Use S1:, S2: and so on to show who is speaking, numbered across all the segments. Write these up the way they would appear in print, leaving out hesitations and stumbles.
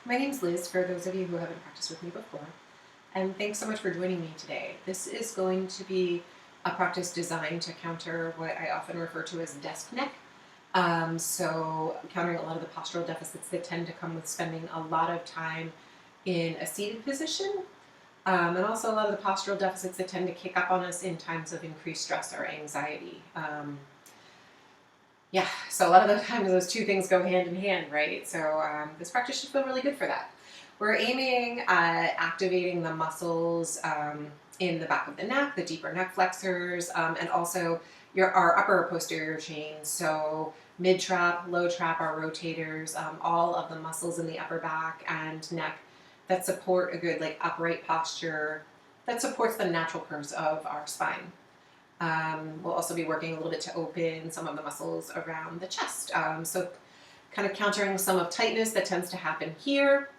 S1: My name's Liz, for those of you who haven't practiced with me before, and thanks so much for joining me today. This is going to be a practice designed to counter what I often refer to as desk neck. So countering a lot of the postural deficits that tend to come with spending a lot of time in a seated position, and also a lot of the postural deficits that tend to kick up on us in times of increased stress or anxiety. So a lot of the times those two things go hand in hand, right? So this practice should feel really good for that. We're aiming at activating the muscles in the back of the neck, the deeper neck flexors, and also our upper posterior chain. So mid trap, low trap, our rotators, all of the muscles in the upper back and neck that support a good upright posture that supports the natural curves of our spine. We'll also be working a little bit to open some of the muscles around the chest. So kind of countering some of tightness that tends to happen here,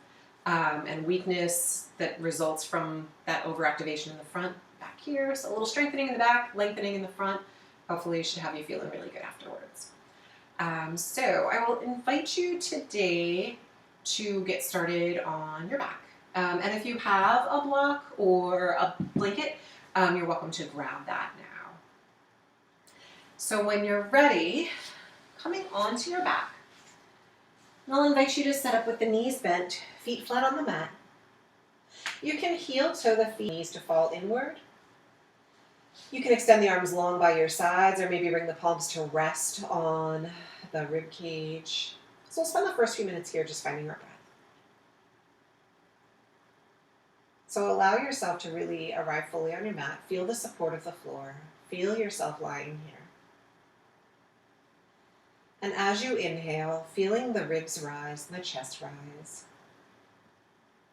S1: and weakness that results from that overactivation in the front back here. So a little strengthening in the back, lengthening in the front. Hopefully it should have you feeling really good afterwards. So I will invite you today to get started on your back. And if you have a block or a blanket, you're welcome to grab that now. So when you're ready, coming onto your back, I'll invite you to set up with the knees bent, feet flat on the mat. You can heel toe the knees to fall inward. You can extend the arms long by your sides, or maybe bring the palms to rest on the rib cage. So we'll spend the first few minutes here just finding our breath. So allow yourself to really arrive fully on your mat. Feel the support of the floor. Feel yourself lying here. And as you inhale, feeling the ribs rise and the chest rise.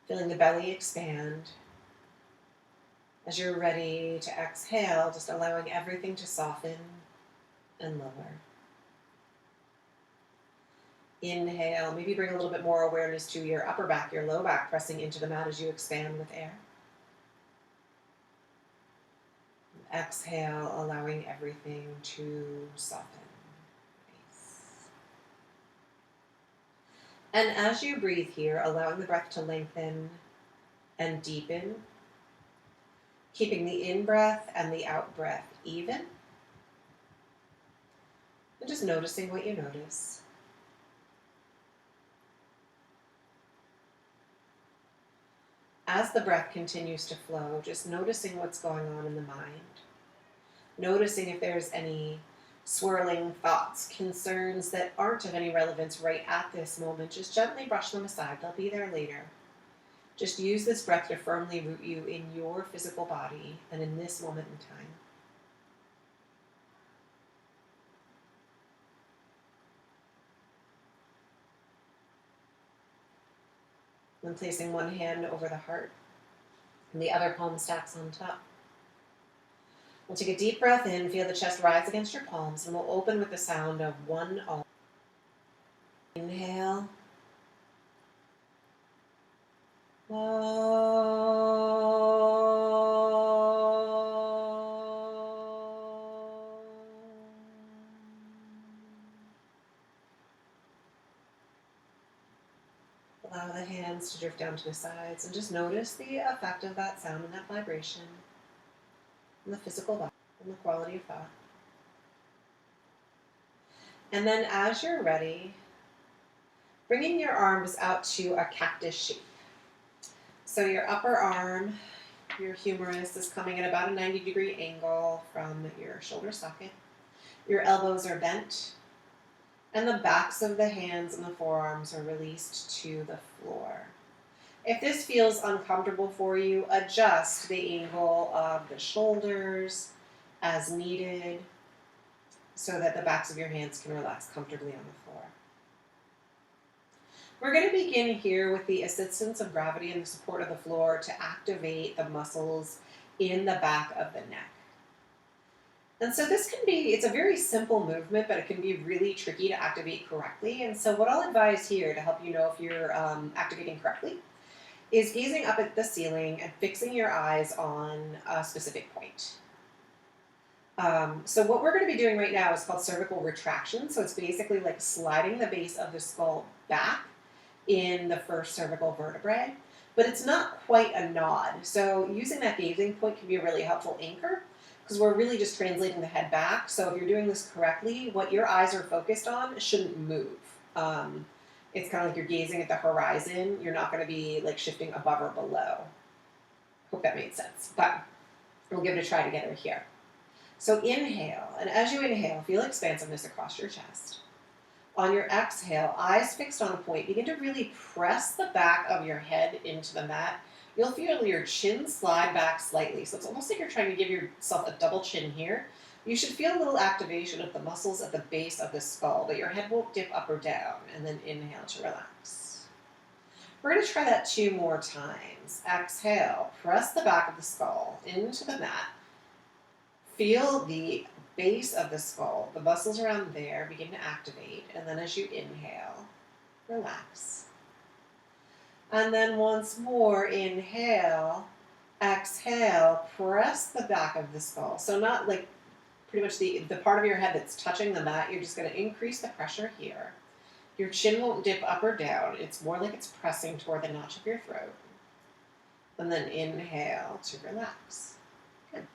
S1: Feeling the belly expand. As you're ready to exhale, just allowing everything to soften and lower. Inhale, maybe bring a little bit more awareness to your upper back, your low back, pressing into the mat as you expand with air. Exhale, allowing everything to soften. And as you breathe here, allowing the breath to lengthen and deepen, keeping the in-breath and the out-breath even, and just noticing what you notice. As the breath continues to flow, just noticing what's going on in the mind, noticing if there's any swirling thoughts, concerns that aren't of any relevance right at this moment. Just gently brush them aside. They'll be there later. Just use this breath to firmly root you in your physical body and in this moment in time. Then placing one hand over the heart and the other palm stacks on top. We'll take a deep breath in, feel the chest rise against your palms, and we'll open with the sound of one Om. Inhale. Allow the hands to drift down to the sides and just notice the effect of that sound and that vibration on the physical body and the quality of thought. And then as you're ready, bringing your arms out to a cactus shape. So your upper arm, your humerus, is coming at about a 90-degree angle from your shoulder socket. Your elbows are bent, and the backs of the hands and the forearms are released to the floor. If this feels uncomfortable for you, adjust the angle of the shoulders as needed so that the backs of your hands can relax comfortably on the floor. We're going to begin here with the assistance of gravity and the support of the floor to activate the muscles in the back of the neck. And so this can be, it's a very simple movement, but it can be really tricky to activate correctly. And so what I'll advise here to help you know if you're activating correctly is gazing up at the ceiling and fixing your eyes on a specific point. So what we're going to be doing right now is called cervical retraction. So it's basically like sliding the base of the skull back in the first cervical vertebrae, but it's not quite a nod. So using that gazing point can be a really helpful anchor because we're really just translating the head back. So if you're doing this correctly, what your eyes are focused on shouldn't move. It's kind of like you're gazing at the horizon. You're not going to be like shifting above or below. Hope that made sense, but we'll give it a try together here. So inhale, and as you inhale, feel expansiveness across your chest. On your exhale, eyes fixed on a point, begin to really press the back of your head into the mat. You'll feel your chin slide back slightly. So it's almost like you're trying to give yourself a double chin here. You should feel a little activation of the muscles at the base of the skull, but your head won't dip up or down. And then inhale to relax. We're going to try that 2 more times. Exhale, press the back of the skull into the mat. Feel the base of the skull, the muscles around there begin to activate, and then as you inhale, relax. And then once more, inhale, exhale, press the back of the skull. So not like pretty much the part of your head that's touching the mat, you're just going to increase the pressure here. Your chin won't dip up or down, it's more like it's pressing toward the notch of your throat. And then inhale to relax. Good.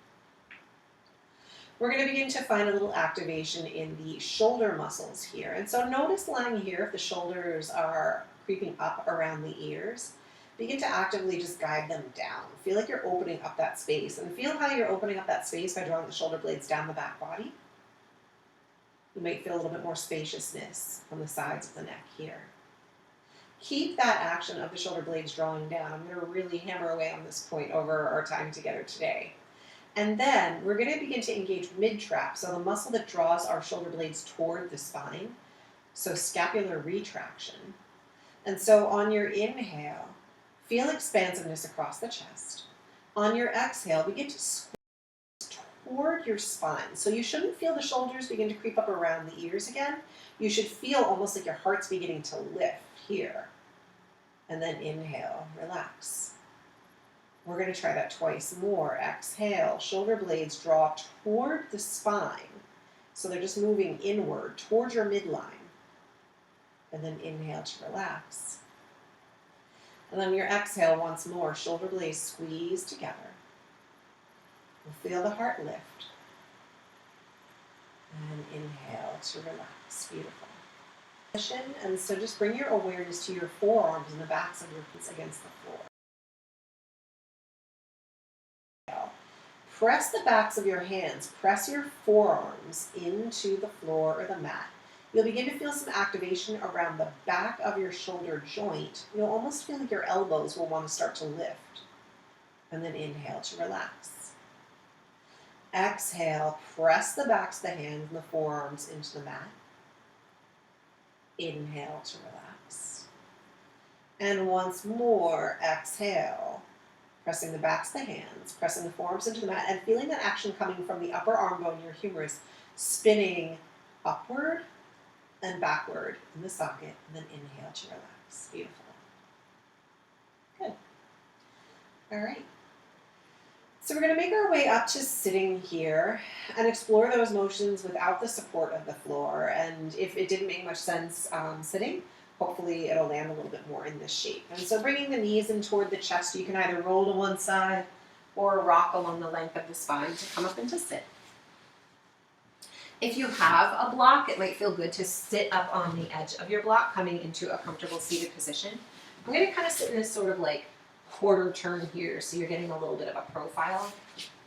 S1: We're going to begin to find a little activation in the shoulder muscles here. And so notice lying here if the shoulders are creeping up around the ears. Begin to actively just guide them down. Feel like you're opening up that space. And feel how you're opening up that space by drawing the shoulder blades down the back body. You might feel a little bit more spaciousness on the sides of the neck here. Keep that action of the shoulder blades drawing down. I'm going to really hammer away on this point over our time together today. And then we're going to begin to engage mid-trap, so the muscle that draws our shoulder blades toward the spine, so scapular retraction. And so on your inhale, feel expansiveness across the chest. On your exhale, begin to squeeze toward your spine. So you shouldn't feel the shoulders begin to creep up around the ears again. You should feel almost like your heart's beginning to lift here. And then inhale, relax. We're going to try that twice more. Exhale, shoulder blades draw toward the spine. So they're just moving inward towards your midline. And then inhale to relax. And then your exhale once more, shoulder blades squeeze together. We'll feel the heart lift. And inhale to relax. Beautiful. And so just bring your awareness to your forearms and the backs of your hands against the floor. Press the backs of your hands, press your forearms into the floor or the mat. You'll begin to feel some activation around the back of your shoulder joint. You'll almost feel like your elbows will want to start to lift. And then inhale to relax. Exhale, press the backs of the hands and the forearms into the mat. Inhale to relax. And once more, exhale. Pressing the backs of the hands, pressing the forearms into the mat, and feeling that action coming from the upper arm bone, your humerus, spinning upward and backward in the socket, and then inhale to relax. Beautiful. Good. All right. So we're going to make our way up to sitting here and explore those motions without the support of the floor. And if it didn't make much sense sitting, hopefully it'll land a little bit more in this shape. And so bringing the knees in toward the chest, you can either roll to one side or rock along the length of the spine to come up into sit. If you have a block, it might feel good to sit up on the edge of your block, coming into a comfortable seated position. I'm going to kind of sit in this sort of like quarter turn here, so you're getting a little bit of a profile.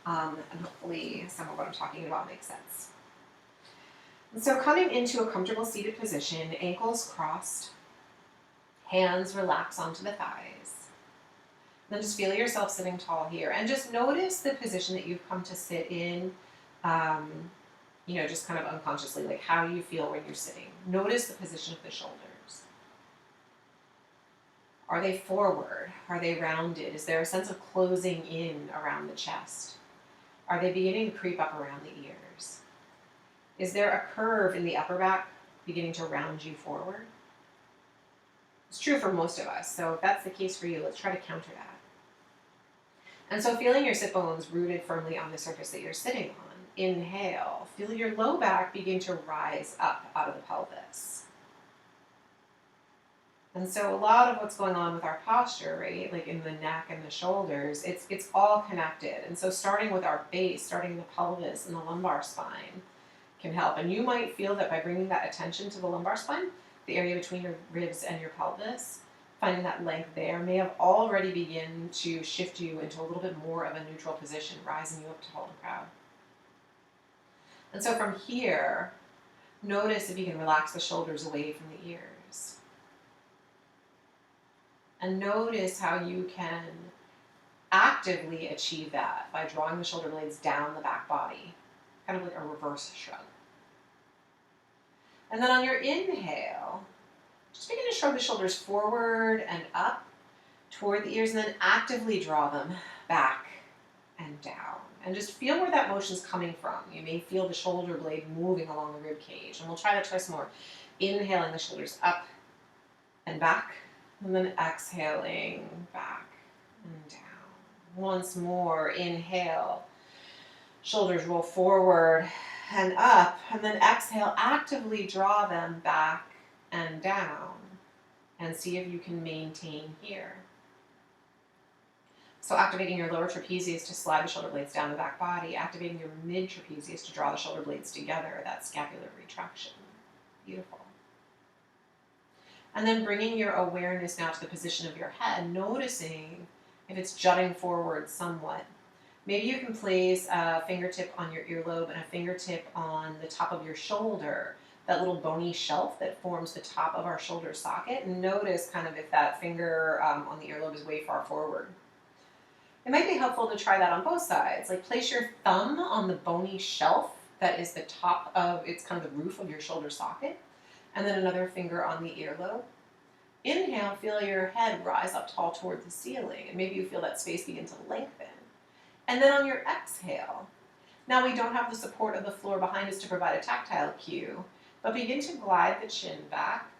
S1: And hopefully some of what I'm talking about makes sense. And so coming into a comfortable seated position, ankles crossed, hands relax onto the thighs. Then just feel yourself sitting tall here. And just notice the position that you've come to sit in, just kind of unconsciously, like how you feel when you're sitting. Notice the position of the shoulders. Are they forward? Are they rounded? Is there a sense of closing in around the chest? Are they beginning to creep up around the ears? Is there a curve in the upper back beginning to round you forward? It's true for most of us, so if that's the case for you, let's try to counter that. And so feeling your sit bones rooted firmly on the surface that you're sitting on, inhale, feel your low back begin to rise up out of the pelvis. And so a lot of what's going on with our posture, right, like in the neck and the shoulders, it's all connected. And so starting with our base, starting the pelvis and the lumbar spine can help. And you might feel that by bringing that attention to the lumbar spine, the area between your ribs and your pelvis, finding that length there may have already begin to shift you into a little bit more of a neutral position, rising you up to tall and proud. And so from here, notice if you can relax the shoulders away from the ears. And notice how you can actively achieve that by drawing the shoulder blades down the back body, kind of like a reverse shrug. And then on your inhale, just begin to shrug the shoulders forward and up toward the ears, and then actively draw them back and down. And just feel where that motion is coming from. You may feel the shoulder blade moving along the rib cage. And we'll try that twice more. Inhaling the shoulders up and back, and then exhaling back and down. Once more, inhale, shoulders roll forward and up, and then exhale, actively draw them back and down, and see if you can maintain here. So activating your lower trapezius to slide the shoulder blades down the back body, activating your mid trapezius to draw the shoulder blades together, that scapular retraction. Beautiful. And then bringing your awareness now to the position of your head, noticing if it's jutting forward somewhat. Maybe you can place a fingertip on your earlobe and a fingertip on the top of your shoulder, that little bony shelf that forms the top of our shoulder socket, and notice kind of if that finger on the earlobe is way far forward. It might be helpful to try that on both sides. Like place your thumb on the bony shelf that is the top of, it's kind of the roof of your shoulder socket, and then another finger on the earlobe. Inhale, feel your head rise up tall toward the ceiling, and maybe you feel that space begin to lengthen. And then on your exhale, now we don't have the support of the floor behind us to provide a tactile cue, but begin to glide the chin back,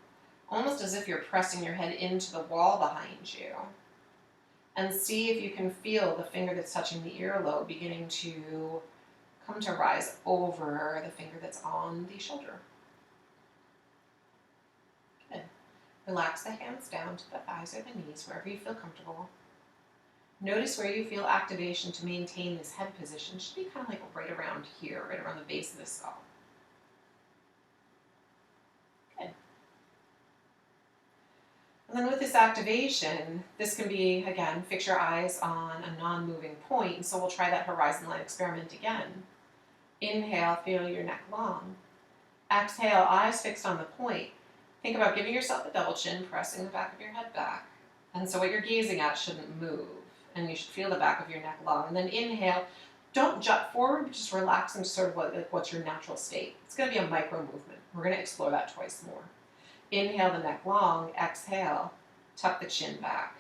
S1: almost as if you're pressing your head into the wall behind you. And see if you can feel the finger that's touching the earlobe beginning to come to rise over the finger that's on the shoulder. Good. Relax the hands down to the thighs or the knees, wherever you feel comfortable. Notice where you feel activation to maintain this head position. It should be kind of like right around here, right around the base of the skull. Good. And then with this activation, this can be, again, fix your eyes on a non-moving point. And so we'll try that horizon line experiment again. Inhale, feel your neck long. Exhale, eyes fixed on the point. Think about giving yourself a double chin, pressing the back of your head back. And so what you're gazing at shouldn't move. And you should feel the back of your neck long. And then inhale, don't jut forward, but just relax into sort of what's your natural state. It's going to be a micro movement. We're going to explore that twice more. Inhale the neck long, exhale, tuck the chin back.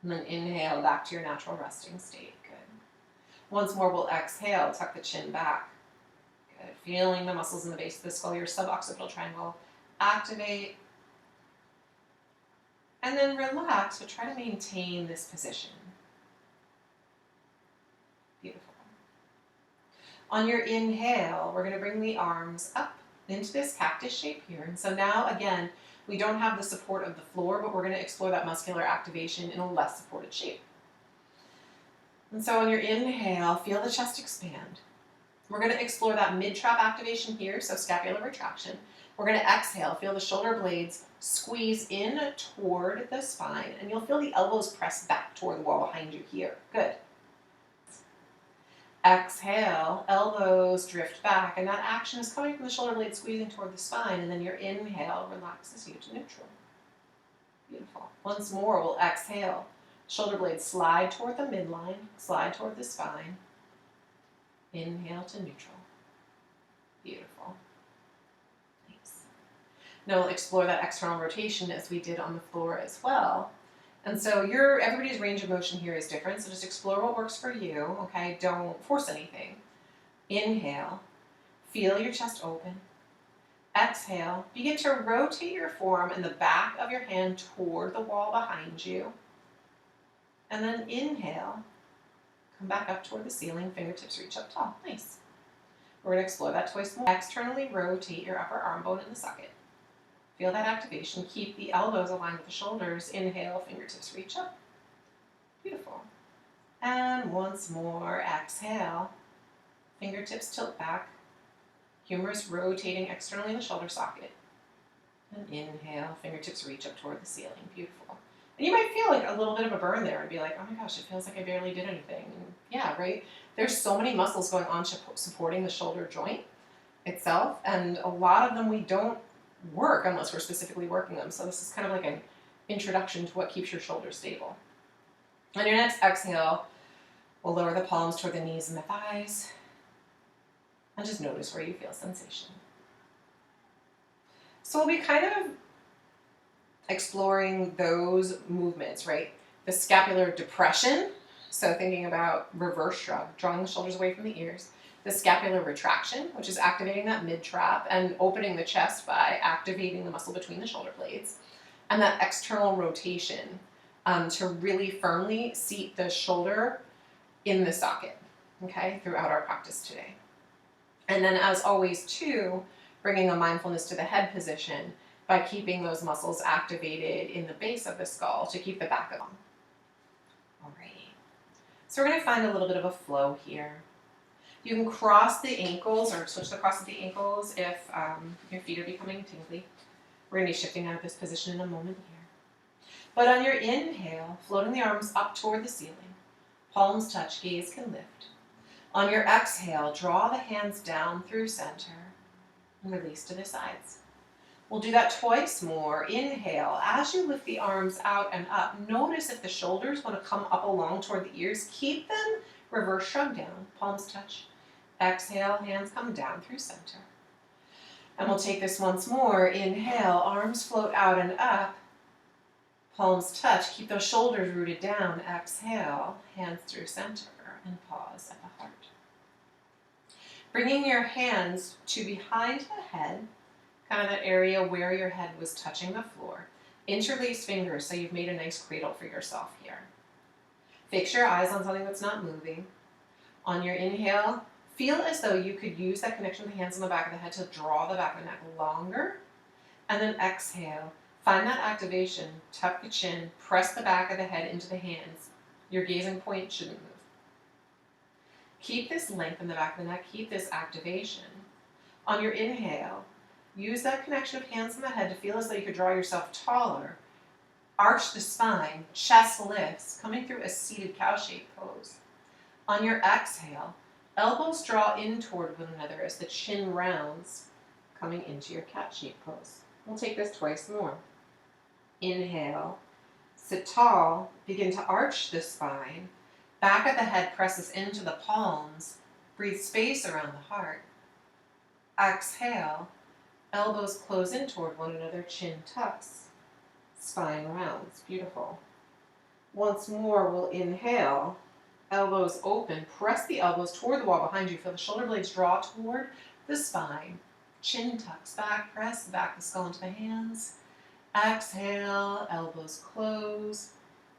S1: And then inhale back to your natural resting state. Good. Once more, we'll exhale, tuck the chin back. Good. Feeling the muscles in the base of the skull, your suboccipital triangle. Activate. And then relax, but try to maintain this position. Beautiful. On your inhale, we're going to bring the arms up into this cactus shape here. And so now, again, we don't have the support of the floor, but we're going to explore that muscular activation in a less supported shape. And so on your inhale, feel the chest expand. We're going to explore that mid-trap activation here, so scapular retraction. We're going to exhale, feel the shoulder blades squeeze in toward the spine, and you'll feel the elbows press back toward the wall behind you here. Good. Exhale, elbows drift back, and that action is coming from the shoulder blades squeezing toward the spine, and then your inhale relaxes you to neutral. Beautiful. Once more, we'll exhale. Shoulder blades slide toward the midline, slide toward the spine. Inhale to neutral. Beautiful. Nice. Now we'll explore that external rotation as we did on the floor as well. And so everybody's range of motion here is different, so just explore what works for you, okay? Don't force anything. Inhale, feel your chest open. Exhale, begin to rotate your forearm and the back of your hand toward the wall behind you. And then inhale, come back up toward the ceiling, fingertips reach up tall. Nice. We're going to explore that twice more. Externally rotate your upper arm bone in the socket. Feel that activation. Keep the elbows aligned with the shoulders. Inhale, fingertips reach up. Beautiful. And once more, exhale. Fingertips tilt back. Humerus rotating externally in the shoulder socket. And inhale, fingertips reach up toward the ceiling. Beautiful. And you might feel like a little bit of a burn there and be like, oh my gosh, it feels like I barely did anything. And yeah, right? There's so many muscles going on supporting the shoulder joint itself, and a lot of them we don't work unless we're specifically working them. So this is kind of like an introduction to what keeps your shoulders stable. On your next exhale, we'll lower the palms toward the knees and the thighs, and just notice where you feel sensation. So we'll be kind of exploring those movements, right? The scapular depression, so thinking about reverse shrug, drawing the shoulders away from the ears. The scapular retraction, which is activating that mid-trap and opening the chest by activating the muscle between the shoulder blades. And that external rotation to really firmly seat the shoulder in the socket, okay, throughout our practice today. And then as always too, bringing a mindfulness to the head position by keeping those muscles activated in the base of the skull to keep the back up on. Alrighty. So we're going to find a little bit of a flow here. You can cross the ankles or switch the cross of the ankles if your feet are becoming tingly. We're going to be shifting out of this position in a moment here. But on your inhale, floating the arms up toward the ceiling. Palms touch, gaze can lift. On your exhale, draw the hands down through center and release to the sides. We'll do that twice more. Inhale, as you lift the arms out and up, notice if the shoulders want to come up along toward the ears. Keep them reverse shrug down, palms touch. Exhale, hands come down through center. And we'll take this once more. Inhale, arms float out and up. Palms touch. Keep those shoulders rooted down. Exhale, hands through center, and pause at the heart. Bringing your hands to behind the head, kind of that area where your head was touching the floor. Interlace fingers so you've made a nice cradle for yourself here. Fix your eyes on something that's not moving. On your inhale, feel as though you could use that connection with the hands on the back of the head to draw the back of the neck longer. And then exhale. Find that activation. Tuck the chin. Press the back of the head into the hands. Your gazing point shouldn't move. Keep this length in the back of the neck. Keep this activation. On your inhale, use that connection of hands on the head to feel as though you could draw yourself taller. Arch the spine. Chest lifts. Coming through a seated cow-shaped pose. On your exhale, elbows draw in toward one another as the chin rounds, coming into your cat-shaped pose. We'll take this twice more. Inhale, sit tall, begin to arch the spine. Back of the head presses into the palms. Breathe space around the heart. Exhale, elbows close in toward one another, chin tucks, spine rounds. Beautiful. Once more, we'll inhale. Elbows open, press the elbows toward the wall behind you. Feel the shoulder blades draw toward the spine. Chin tucks back, press the back of the skull into the hands. Exhale, elbows close,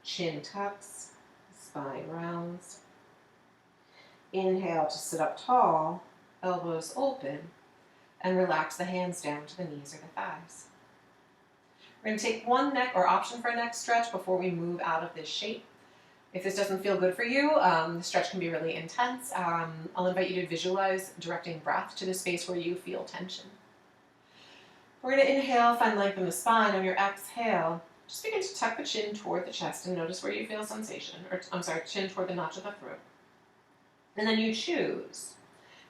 S1: chin tucks, spine rounds. Inhale to sit up tall, elbows open, and relax the hands down to the knees or the thighs. We're going to take one neck or option for a neck stretch before we move out of this shape. If this doesn't feel good for you, the stretch can be really intense. I'll invite you to visualize directing breath to the space where you feel tension. We're going to inhale, find length in the spine. On your exhale, just begin to tuck the chin toward the chest and notice where you feel sensation. Chin toward the notch of the throat. And then you choose.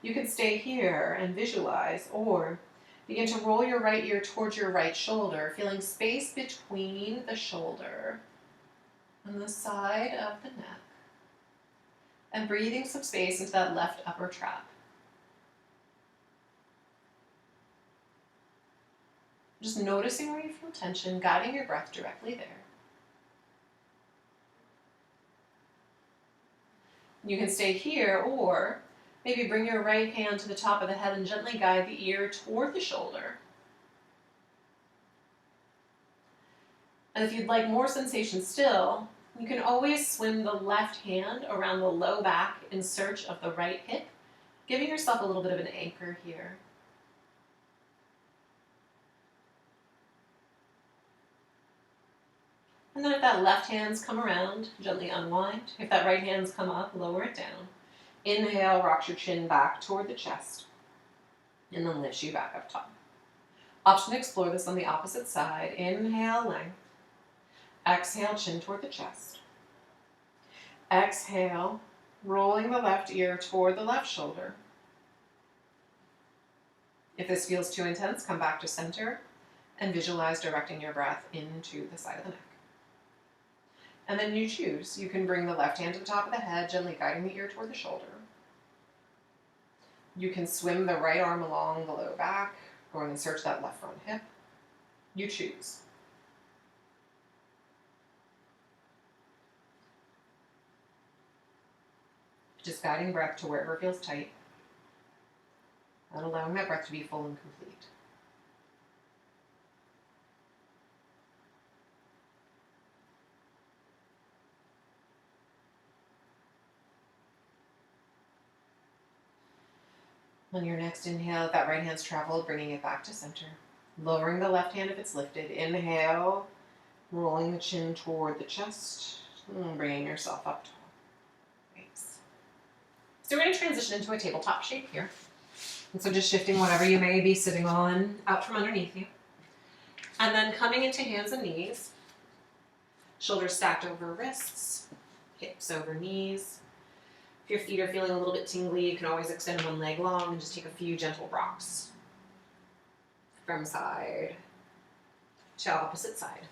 S1: You can stay here and visualize, or begin to roll your right ear towards your right shoulder, feeling space between the shoulder on the side of the neck, and breathing some space into that left upper trap. Just noticing where you feel tension, guiding your breath directly there. You can stay here, or maybe bring your right hand to the top of the head and gently guide the ear toward the shoulder. And if you'd like more sensation still, you can always swim the left hand around the low back in search of the right hip, giving yourself a little bit of an anchor here. And then if that left hand's come around, gently unwind. If that right hand's come up, lower it down. Inhale, rocks your chin back toward the chest, and then lifts you back up top. Option to explore this on the opposite side. Inhale, length. Exhale, chin toward the chest. Exhale, rolling the left ear toward the left shoulder. If this feels too intense, come back to center and visualize directing your breath into the side of the neck. And then you choose. You can bring the left hand to the top of the head, gently guiding the ear toward the shoulder. You can swim the right arm along the low back, going and search that left front hip. You choose. Just guiding breath to wherever feels tight, and allowing that breath to be full and complete. On your next inhale, if that right hand's traveled, bringing it back to center. Lowering the left hand if it's lifted. Inhale, rolling the chin toward the chest, and bringing yourself up tall. Thanks. So we're going to transition into a tabletop shape here. And so just shifting whatever you may be sitting on out from underneath you. And then coming into hands and knees. Shoulders stacked over wrists, hips over knees. If your feet are feeling a little bit tingly, you can always extend one leg long and just take a few gentle rocks from side to opposite side.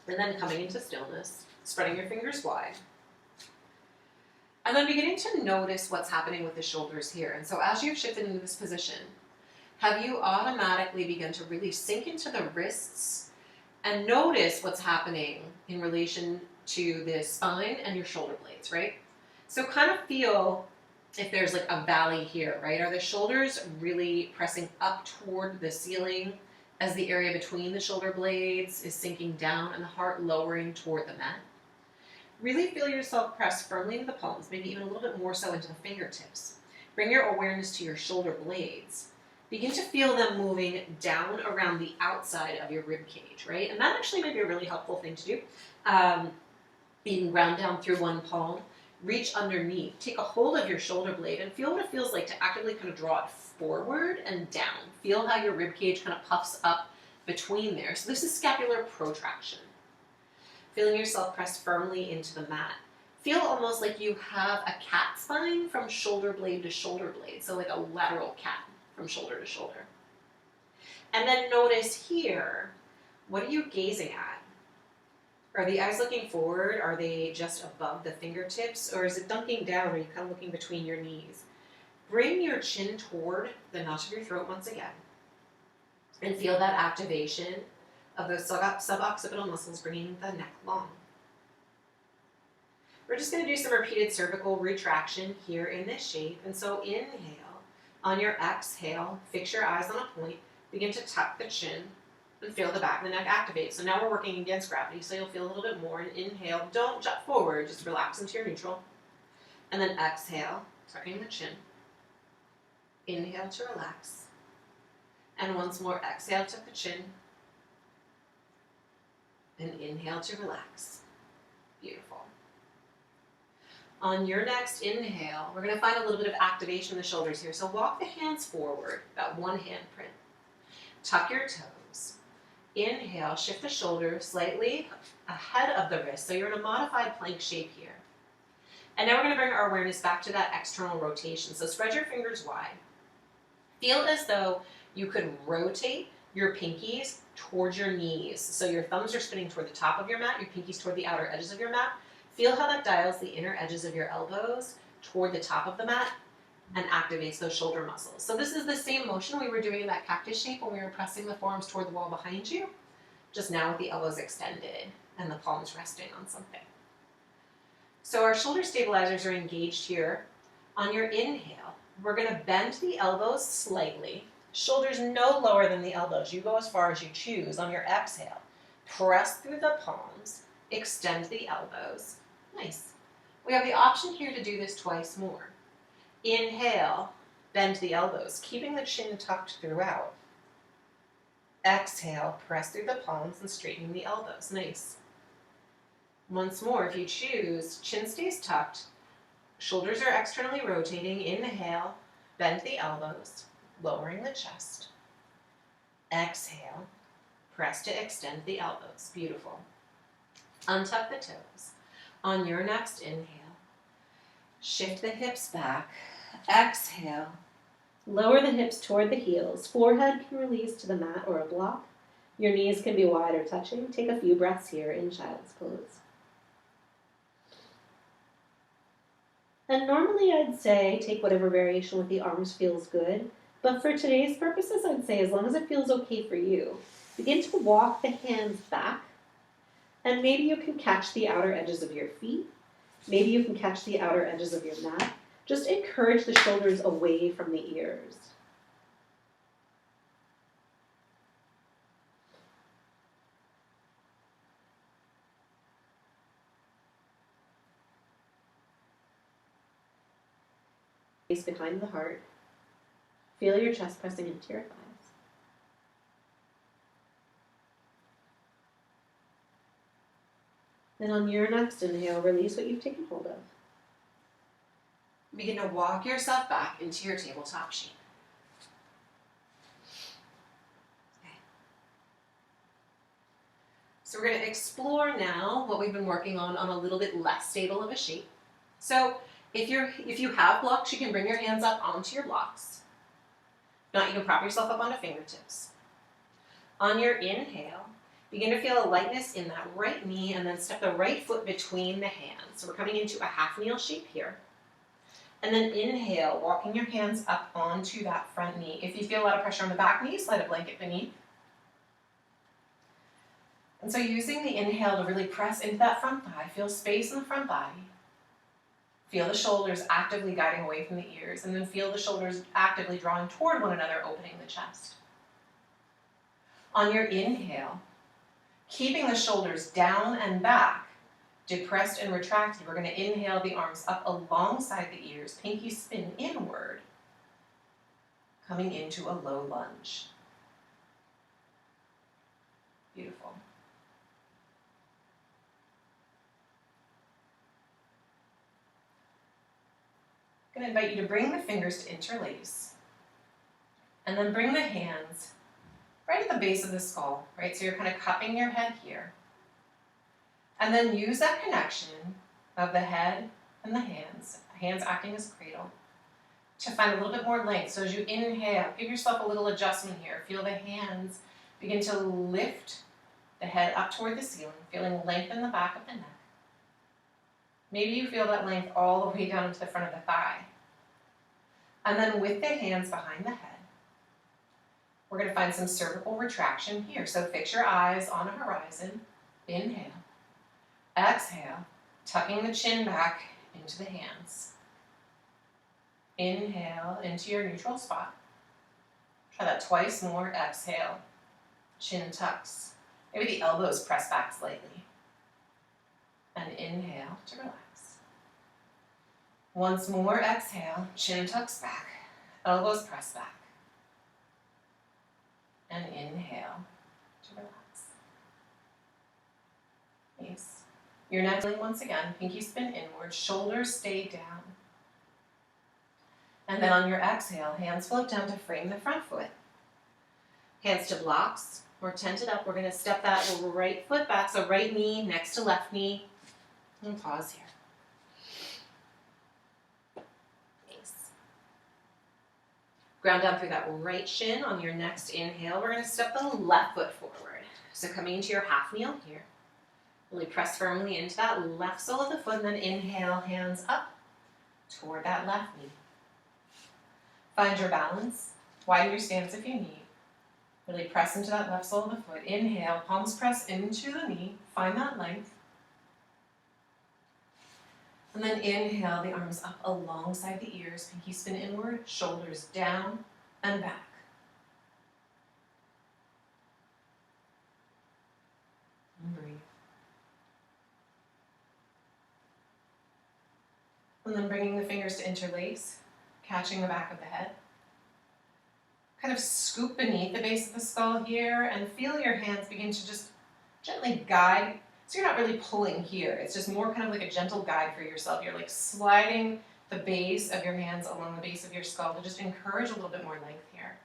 S1: And then coming into stillness, spreading your fingers wide. And then beginning to notice what's happening with the shoulders here. And so as you've shifted into this position, have you automatically begun to really sink into the wrists and notice what's happening in relation to the spine and your shoulder blades, right? So kind of feel if there's like a valley here, right? Are the shoulders really pressing up toward the ceiling as the area between the shoulder blades is sinking down and the heart lowering toward the mat? Really feel yourself press firmly into the palms, maybe even a little bit more so into the fingertips. Bring your awareness to your shoulder blades. Begin to feel them moving down around the outside of your rib cage, right? And that actually might be a really helpful thing to do. You can ground down through one palm, reach underneath, take a hold of your shoulder blade and feel what it feels like to actively kind of draw it forward and down. Feel how your rib cage kind of puffs up between there. So this is scapular protraction. Feeling yourself press firmly into the mat. Feel almost like you have a cat spine from shoulder blade to shoulder blade, so like a lateral cat from shoulder to shoulder. And then notice here, what are you gazing at? Are the eyes looking forward? Are they just above the fingertips? Or is it dunking down? Are you kind of looking between your knees? Bring your chin toward the notch of your throat once again. And feel that activation of those suboccipital muscles bringing the neck long. We're just going to do some repeated cervical retraction here in this shape. And so inhale. On your exhale, fix your eyes on a point. Begin to tuck the chin and feel the back of the neck activate. So now we're working against gravity, so you'll feel a little bit more. And inhale, don't jut forward, just relax into your neutral. And then exhale, tucking the chin. Inhale to relax. And once more, exhale, tuck the chin. And inhale to relax. Beautiful. On your next inhale, we're going to find a little bit of activation in the shoulders here. So walk the hands forward, that one hand print. Tuck your toes. Inhale, shift the shoulders slightly ahead of the wrist. So you're in a modified plank shape here. And now we're going to bring our awareness back to that external rotation. So spread your fingers wide. Feel as though you could rotate your pinkies towards your knees. So your thumbs are spinning toward the top of your mat, your pinkies toward the outer edges of your mat. Feel how that dials the inner edges of your elbows toward the top of the mat and activates those shoulder muscles. So this is the same motion we were doing in that cactus shape when we were pressing the forearms toward the wall behind you, just now with the elbows extended and the palms resting on something. So our shoulder stabilizers are engaged here. On your inhale, we're going to bend the elbows slightly, shoulders no lower than the elbows. You go as far as you choose. On your exhale, press through the palms, extend the elbows. Nice. We have the option here to do this twice more. Inhale, bend the elbows, keeping the chin tucked throughout. Exhale, press through the palms and straighten the elbows. Nice. Once more, if you choose, chin stays tucked, shoulders are externally rotating. Inhale, bend the elbows, lowering the chest. Exhale, press to extend the elbows. Beautiful. Untuck the toes. On your next inhale, shift the hips back. Exhale, lower the hips toward the heels. Forehead can release to the mat or a block. Your knees can be wide or touching. Take a few breaths here in child's pose. And normally I'd say take whatever variation with the arms feels good, but for today's purposes I'd say as long as it feels okay for you, begin to walk the hands back, and maybe you can catch the outer edges of your feet, maybe you can catch the outer edges of your mat. Just encourage the shoulders away from the ears. Face behind the heart. Feel your chest pressing into your thighs. Then on your next inhale, release what you've taken hold of. Begin to walk yourself back into your tabletop shape. Okay. So we're going to explore now what we've been working on a little bit less stable of a shape. So if you have blocks, you can bring your hands up onto your blocks. If not, you can prop yourself up onto fingertips. On your inhale, begin to feel a lightness in that right knee and then step the right foot between the hands. So we're coming into a half kneel shape here. And then inhale, walking your hands up onto that front knee. If you feel a lot of pressure on the back knee, slide a blanket beneath. And so using the inhale to really press into that front thigh, feel space in the front body. Feel the shoulders actively guiding away from the ears, and then feel the shoulders actively drawing toward one another, opening the chest. On your inhale, keeping the shoulders down and back, depressed and retracted, we're going to inhale the arms up alongside the ears, pinky spin inward, coming into a low lunge. Beautiful. I'm going to invite you to bring the fingers to interlace, and then bring the hands right at the base of the skull, right? So you're kind of cupping your head here. And then use that connection of the head and the hands acting as cradle, to find a little bit more length. So as you inhale, give yourself a little adjustment here. Feel the hands begin to lift the head up toward the ceiling, feeling length in the back of the neck. Maybe you feel that length all the way down to the front of the thigh. And then with the hands behind the head, we're going to find some cervical retraction here. So fix your eyes on a horizon. Inhale. Exhale, tucking the chin back into the hands. Inhale into your neutral spot. Try that twice more. Exhale, chin tucks. Maybe the elbows press back slightly. And inhale to relax. Once more, exhale, chin tucks back, elbows press back. And inhale to relax. Nice. Your next, once again, pinky spin inward, shoulders stay down. And then on your exhale, hands float down to frame the front foot. Hands to blocks, or tented up. We're going to step that right foot back, so right knee next to left knee. And pause here. Nice. Ground down through that right shin. On your next inhale, we're going to step the left foot forward. So coming into your half kneel here. Really press firmly into that left sole of the foot, and then inhale, hands up toward that left knee. Find your balance. Widen your stance if you need. Really press into that left sole of the foot. Inhale, palms press into the knee. Find that length. And then inhale, the arms up alongside the ears, pinky spin inward, shoulders down and back. And breathe. And then bringing the fingers to interlace, catching the back of the head. kind of scoop beneath the base of the skull here and feel your hands begin to just gently guide. So you're not really pulling here. It's just more kind of like a gentle guide for yourself. You're like sliding the base of your hands along the base of your skull to just encourage a little bit more length here.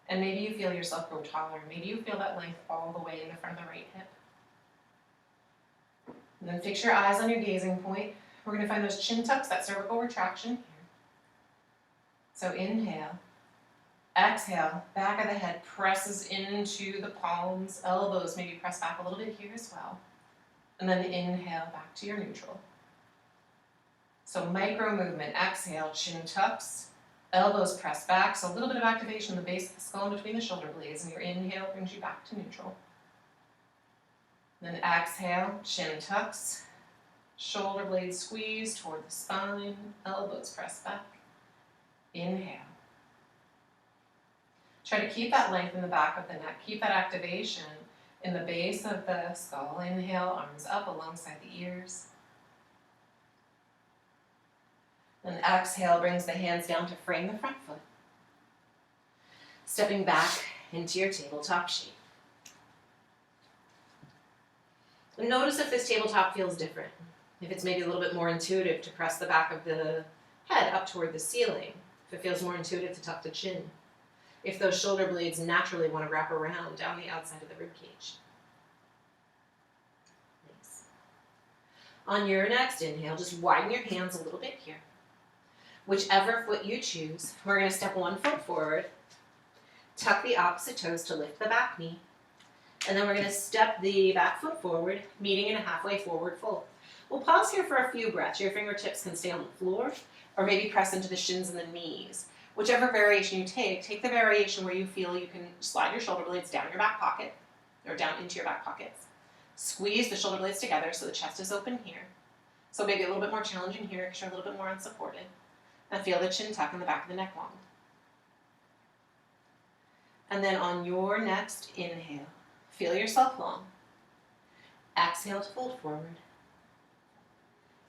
S1: And maybe you feel yourself grow taller. Maybe you feel that length all the way in the front of the right hip. And then fix your eyes on your gazing point. We're going to find those chin tucks, that cervical retraction here. So inhale. Exhale, back of the head presses into the palms, elbows maybe press back a little bit here as well. And then inhale, back to your neutral. So micro movement, exhale, chin tucks, elbows press back. So a little bit of activation in the base of the skull and between the shoulder blades, and your inhale brings you back to neutral. Then exhale, chin tucks, shoulder blades squeeze toward the spine, elbows press back. Inhale. Try to keep that length in the back of the neck. Keep that activation in the base of the skull. Inhale, arms up alongside the ears. Then exhale brings the hands down to frame the front foot. Stepping back into your tabletop shape. And notice if this tabletop feels different. If it's maybe a little bit more intuitive to press the back of the head up toward the ceiling. If it feels more intuitive to tuck the chin. If those shoulder blades naturally want to wrap around down the outside of the rib cage. Nice. On your next inhale, just widen your hands a little bit here. Whichever foot you choose, we're going to step one foot forward, tuck the opposite toes to lift the back knee, and then we're going to step the back foot forward, meeting in a halfway forward fold. We'll pause here for a few breaths. Your fingertips can stay on the floor, or maybe press into the shins and the knees. Whichever variation you take the variation where you feel you can slide your shoulder blades down your back pocket, or down into your back pockets. Squeeze the shoulder blades together so the chest is open here. So maybe a little bit more challenging here because you're a little bit more unsupported. And feel the chin tuck in the back of the neck long. And then on your next inhale, feel yourself long. Exhale to fold forward.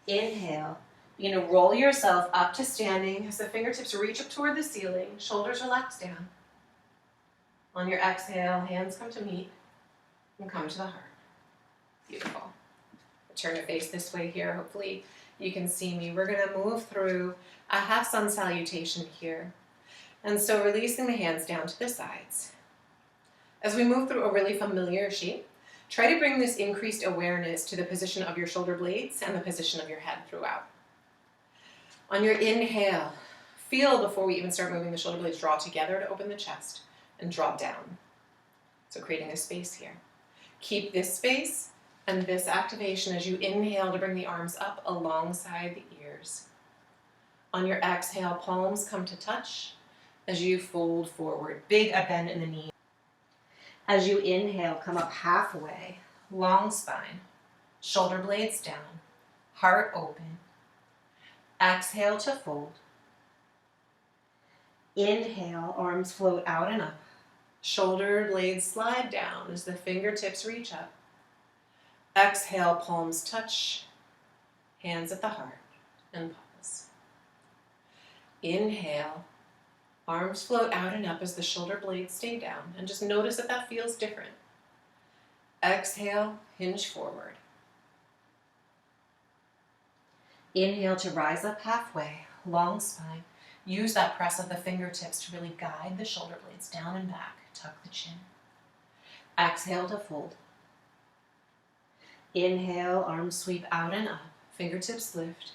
S1: Inhale. Begin to roll yourself up to standing as the fingertips reach up toward the ceiling, shoulders relax down. On your exhale, hands come to meet and come to the heart. Beautiful. Turn your face this way here. Hopefully you can see me. We're going to move through a half sun salutation here. And so releasing the hands down to the sides. As we move through a really familiar shape, try to bring this increased awareness to the position of your shoulder blades and the position of your head throughout. On your inhale, feel before we even start moving the shoulder blades, draw together to open the chest and draw down. So creating a space here. Keep this space and this activation as you inhale to bring the arms up alongside the ears. On your exhale, palms come to touch as you fold forward. Big a bend in the knee. As you inhale, come up halfway, long spine, shoulder blades down, heart open. Exhale to fold. Inhale, arms float out and up. Shoulder blades slide down as the fingertips reach up. Exhale, palms touch, hands at the heart, and pause. Inhale, arms float out and up as the shoulder blades stay down, and just notice if that feels different. Exhale, hinge forward. Inhale to rise up halfway, long spine. Use that press of the fingertips to really guide the shoulder blades down and back. Tuck the chin. Exhale to fold. Inhale, arms sweep out and up. Fingertips lift.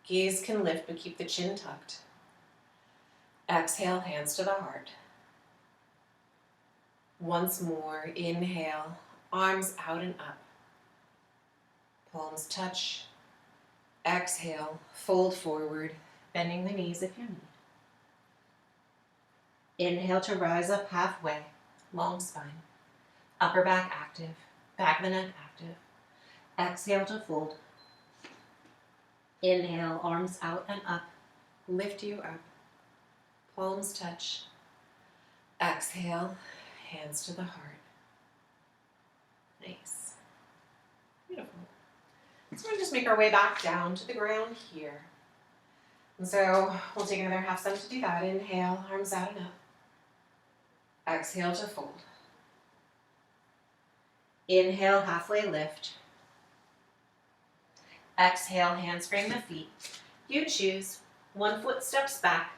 S1: Gaze can lift, but keep the chin tucked. Exhale, hands to the heart. Once more, inhale, arms out and up. Palms touch. Exhale, fold forward, bending the knees if you need. Inhale to rise up halfway, long spine. Upper back active, back of the neck active. Exhale to fold. Inhale, arms out and up, lift you up. Palms touch. Exhale, hands to the heart. Nice. Beautiful. So we'll just make our way back down to the ground here. And so we'll take another half sun to do that. Inhale, arms out and up. Exhale to fold. Inhale, halfway lift. Exhale, hands frame the feet. You choose. One foot steps back.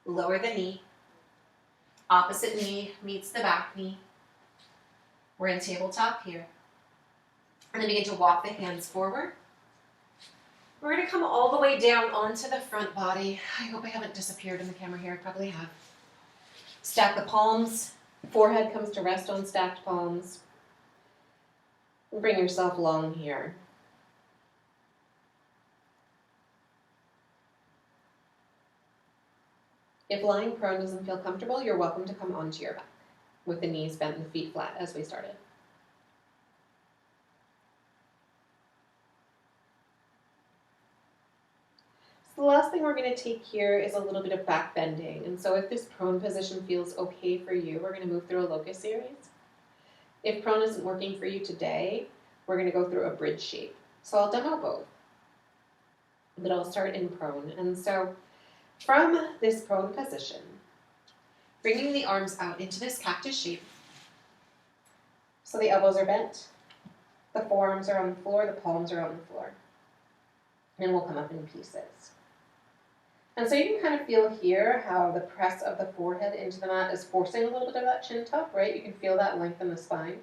S1: Lower the knee. Opposite knee meets the back knee. We're in tabletop here. And then begin to walk the hands forward. We're going to come all the way down onto the front body. I hope I haven't disappeared in the camera here. I probably have. Stack the palms. Forehead comes to rest on stacked palms. Bring yourself long here. If lying prone doesn't feel comfortable, you're welcome to come onto your back with the knees bent and the feet flat as we started. So the last thing we're going to take here is a little bit of back bending. And so if this prone position feels okay for you, we're going to move through a locust series. If prone isn't working for you today, we're going to go through a bridge shape. So I'll demo both, but I'll start in prone. And so from this prone position, bringing the arms out into this cactus shape. So the elbows are bent, the forearms are on the floor, the palms are on the floor. And we'll come up in pieces. And so you can kind of feel here how the press of the forehead into the mat is forcing a little bit of that chin tuck, right? You can feel that length in the spine,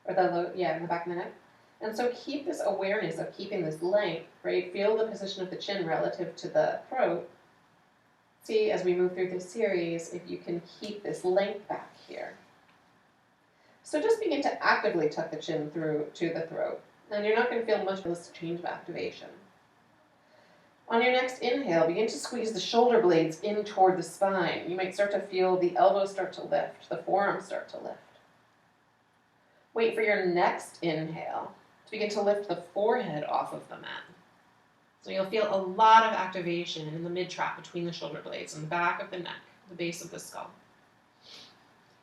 S1: or in the back of the neck. And so keep this awareness of keeping this length, right? Feel the position of the chin relative to the throat. See, as we move through this series, if you can keep this length back here. So just begin to actively tuck the chin through to the throat. And you're not going to feel much of this change of activation. On your next inhale, begin to squeeze the shoulder blades in toward the spine. You might start to feel the elbows start to lift, the forearms start to lift. Wait for your next inhale to begin to lift the forehead off of the mat. So you'll feel a lot of activation in the mid-trap between the shoulder blades and the back of the neck, the base of the skull.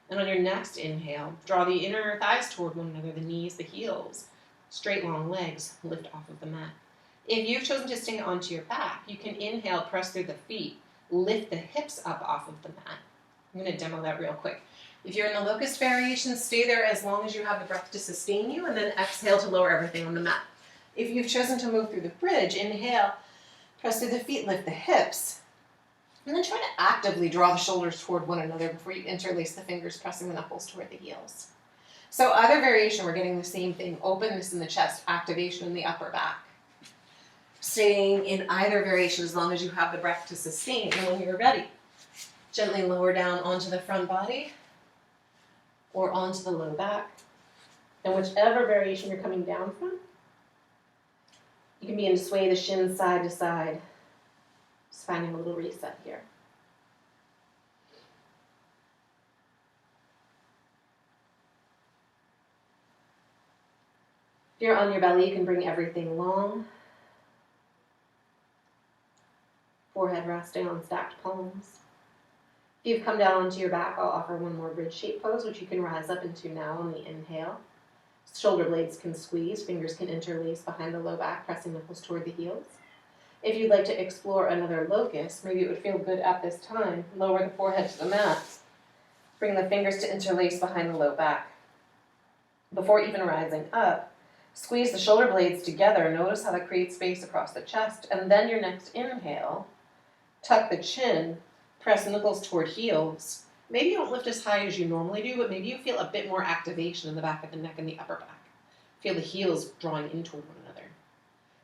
S1: And on your next inhale, draw the inner thighs toward one another, the knees, the heels, straight long legs, lift off of the mat. If you've chosen to stay onto your back, you can inhale, press through the feet, lift the hips up off of the mat. I'm going to demo that real quick. If you're in the locust variation, stay there as long as you have the breath to sustain you, and then exhale to lower everything on the mat. If you've chosen to move through the bridge, inhale, press through the feet, lift the hips, and then try to actively draw the shoulders toward one another before you interlace the fingers, pressing the knuckles toward the heels. So either variation, we're getting the same thing, openness in the chest, activation in the upper back. Staying in either variation as long as you have the breath to sustain. And when you're ready, gently lower down onto the front body or onto the low back. And whichever variation you're coming down from, you can begin to sway the shins side to side. Just finding a little reset here. If you're on your belly, you can bring everything long. Forehead resting on stacked palms. If you've come down onto your back, I'll offer one more bridge shape pose, which you can rise up into now on the inhale. Shoulder blades can squeeze, fingers can interlace behind the low back, pressing knuckles toward the heels. If you'd like to explore another locust, maybe it would feel good at this time. Lower the forehead to the mat. Bring the fingers to interlace behind the low back. Before even rising up, squeeze the shoulder blades together. Notice how that creates space across the chest. And then your next inhale, tuck the chin, press knuckles toward heels. Maybe you don't lift as high as you normally do, but maybe you feel a bit more activation in the back of the neck and the upper back. Feel the heels drawing in toward one another.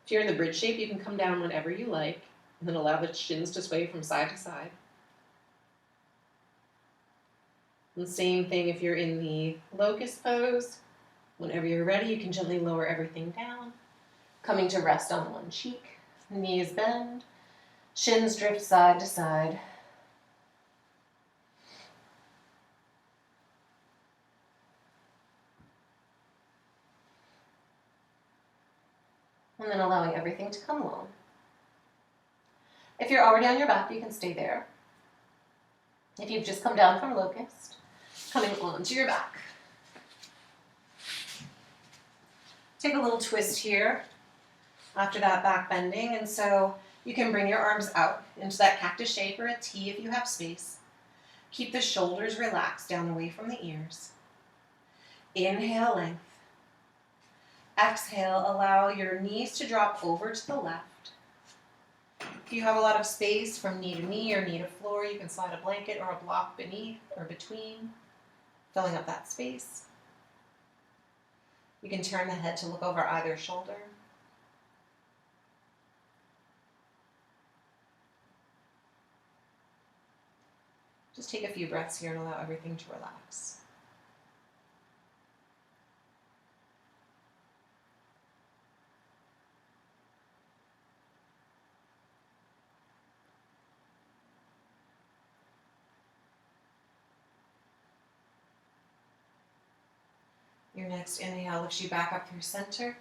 S1: If you're in the bridge shape, you can come down whenever you like, and then allow the shins to sway from side to side. And same thing if you're in the locust pose. Whenever you're ready, you can gently lower everything down, coming to rest on one cheek, knees bend, shins drift side to side. And then allowing everything to come long. If you're already on your back, you can stay there. If you've just come down from locust, coming onto your back. Take a little twist here after that back bending, and so you can bring your arms out into that cactus shape or a T if you have space. Keep the shoulders relaxed down away from the ears. Inhale, length. Exhale, allow your knees to drop over to the left. If you have a lot of space from knee to knee or knee to floor, you can slide a blanket or a block beneath or between, filling up that space. You can turn the head to look over either shoulder. Just take a few breaths here and allow everything to relax. Your next inhale lifts you back up through center.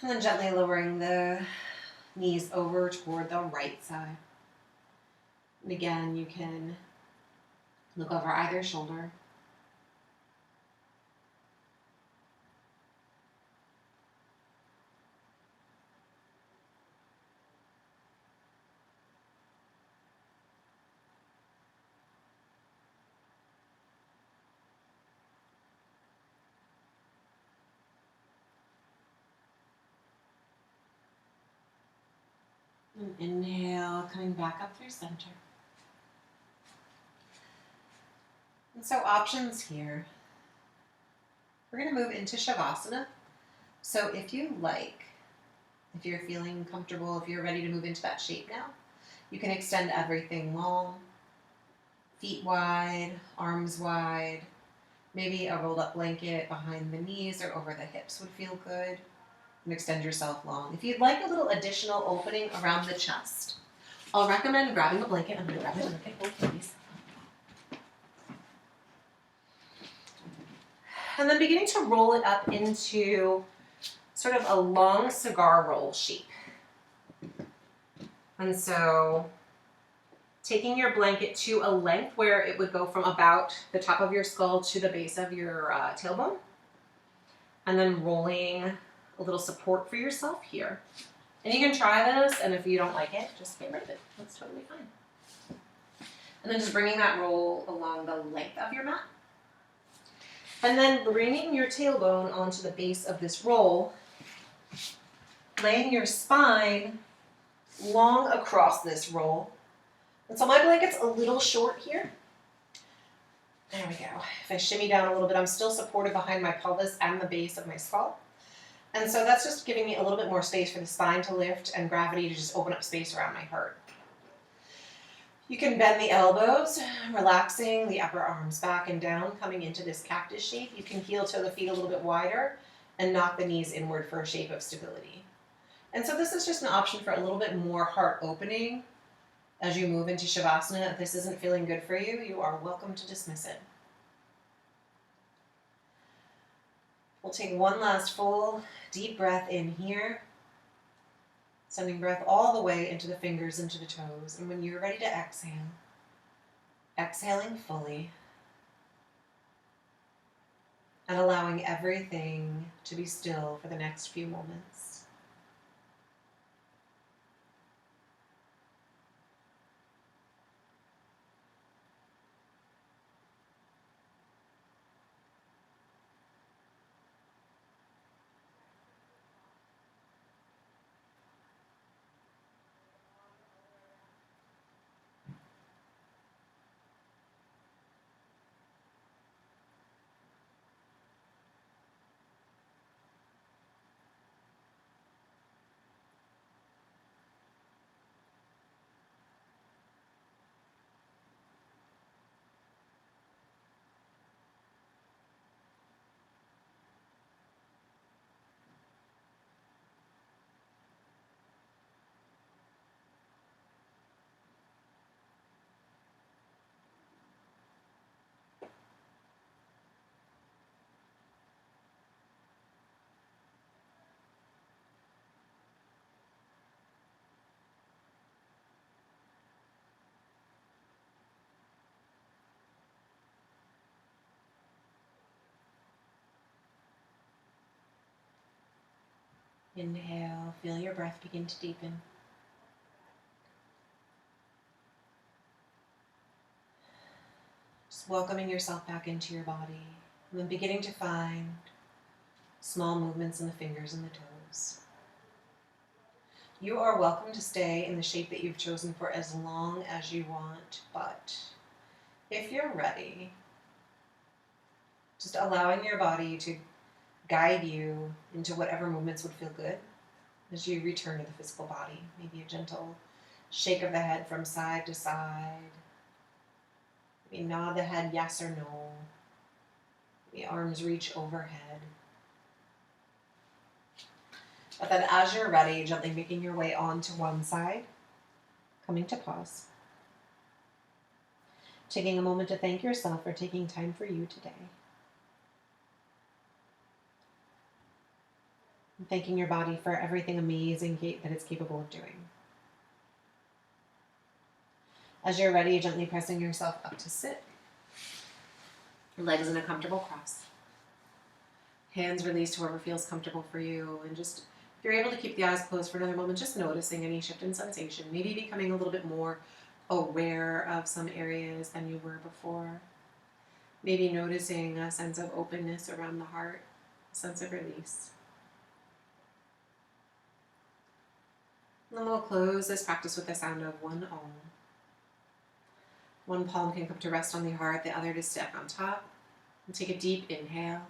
S1: And then gently lowering the knees over toward the right side. And again, you can look over either shoulder. And inhale, coming back up through center. And so options here. We're going to move into Savasana. So if you like, if you're feeling comfortable, if you're ready to move into that shape now, you can extend everything long, feet wide, arms wide. Maybe a rolled up blanket behind the knees or over the hips would feel good. And extend yourself long. If you'd like a little additional opening around the chest, I'll recommend grabbing a blanket. I'm going to grab a blanket, please. And then beginning to roll it up into sort of a long cigar roll shape. And so taking your blanket to a length where it would go from about the top of your skull to the base of your tailbone. And then rolling a little support for yourself here. And you can try this, and if you don't like it, just get rid of it. That's totally fine. And then just bringing that roll along the length of your mat. And then bringing your tailbone onto the base of this roll, laying your spine long across this roll. And so my blanket's a little short here. There we go. If I shimmy down a little bit, I'm still supported behind my pelvis and the base of my skull. And so that's just giving me a little bit more space for the spine to lift and gravity to just open up space around my heart. You can bend the elbows, relaxing the upper arms back and down, coming into this cactus shape. You can heel toe the feet a little bit wider and knock the knees inward for a shape of stability. And so this is just an option for a little bit more heart opening as you move into Savasana. If this isn't feeling good for you, you are welcome to dismiss it. We'll take one last full deep breath in here, sending breath all the way into the fingers, into the toes. And when you're ready to exhale, exhaling fully and allowing everything to be still for the next few moments. Inhale, feel your breath begin to deepen. welcoming yourself back into your body, and then beginning to find small movements in the fingers and the toes. You are welcome to stay in the shape that you've chosen for as long as you want, but if you're ready, just allowing your body to guide you into whatever movements would feel good as you return to the physical body. Maybe a gentle shake of the head from side to side. Maybe nod the head yes or no. Maybe arms reach overhead. But then as you're ready, gently making your way onto one side, coming to pause. Taking a moment to thank yourself for taking time for you today. And thanking your body for everything amazing that it's capable of doing. As you're ready, gently pressing yourself up to sit. Legs in a comfortable cross. Hands released to wherever feels comfortable for you. And just, if you're able to keep the eyes closed for another moment, just noticing any shift in sensation. Maybe becoming a little bit more aware of some areas than you were before. Maybe noticing a sense of openness around the heart, a sense of release. And then we'll close this practice with the sound of one Om. One palm can come to rest on the heart, the other to step on top. And take a deep inhale.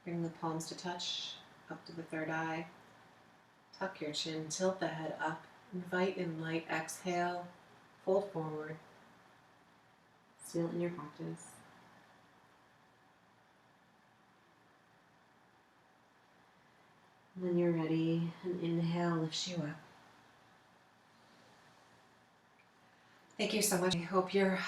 S1: Bring the palms to touch, up to the third eye. Tuck your chin, tilt the head up. Invite in light exhale, fold forward. Still in your practice. When you're ready, an inhale lifts you up. Thank you so much. I hope you're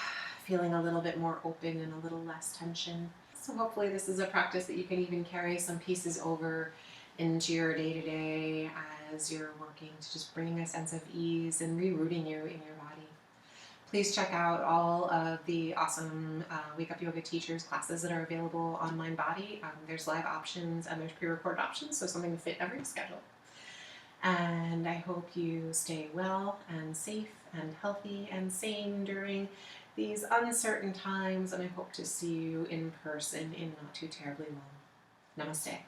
S1: feeling a little bit more open and a little less tension. So hopefully this is a practice that you can even carry some pieces over into your day-to-day as you're working to just bring a sense of ease and rerouting you in your body. Please check out all of the awesome Wake Up Yoga Teachers classes that are available on MindBody. There's live options and there's pre-recorded options, so something to fit every schedule. And I hope you stay well and safe and healthy and sane during these uncertain times, and I hope to see you in person in not too terribly long. Namaste.